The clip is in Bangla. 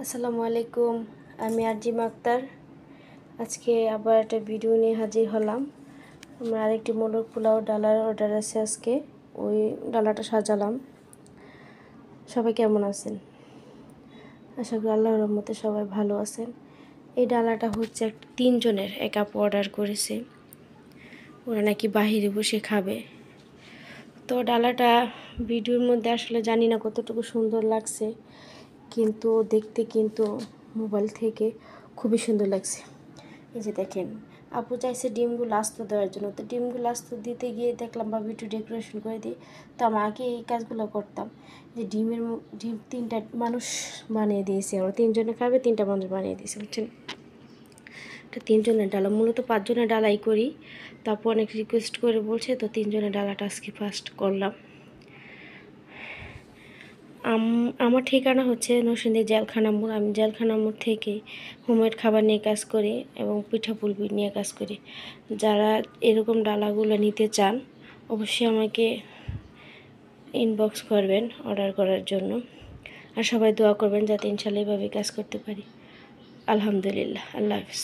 আসসালামু আলাইকুম, আমি আরজিমা আক্তার। আজকে আবার একটা ভিডিও নিয়ে হাজির হলাম। আমরা আরেকটি মোরগ পোলাও ডালার অর্ডার আছে আজকে, ওই ডালাটা সাজালাম। সবাই কেমন আছেন? আশা করি আল্লাহর রহমতে সবাই ভালো আছেন। এই ডালাটা হচ্ছে 3 জনের, এক আপু অর্ডার করেছে, ওরা নাকি বাহিরে বসে খাবে। তো ডালাটা ভিডিওর মধ্যে আসলে জানি না কতটুকু সুন্দর লাগছে, কিন্তু দেখতে কিন্তু মোবাইল থেকে খুবই সুন্দর লাগছে। এই যে দেখেন, আপু চাইছে ডিমগুলো আস্ত দেওয়ার জন্য, তো ডিমগুলো আস্ত দিতে গিয়ে দেখলাম ভাবি একটু ডেকোরেশন করে দিই। তো আমি আগে এই কাজগুলো করতাম, যে ডিম 3টা মানুষ বানিয়ে দিয়েছি। আমরা 3 জনে খাবে, 3টা মানুষ বানিয়ে দিয়েছি, বুঝছেন। এটা 3 জনের ডালা, মূলত 5 জনের ডালাই করি। তারপর অনেক রিকোয়েস্ট করে বলছে, তো 3 জনের ডালাটা আজকে ফার্স্ট করলাম। আমার ঠিকানা হচ্ছে নরসিংদী জেলখানা মোড়। আমি জেলখানা মোড় থেকে হোমমেড খাবার নিয়ে কাজ করি এবং পিঠাপুলি নিয়ে কাজ করি। যারা এরকম ডালাগুলো নিতে চান অবশ্যই আমাকে ইনবক্স করবেন অর্ডার করার জন্য। আর সবাই দোয়া করবেন যাতে ইনশাআল্লাহ এভাবে কাজ করতে পারি। আলহামদুলিল্লাহ, আল্লাহ হাফিজ।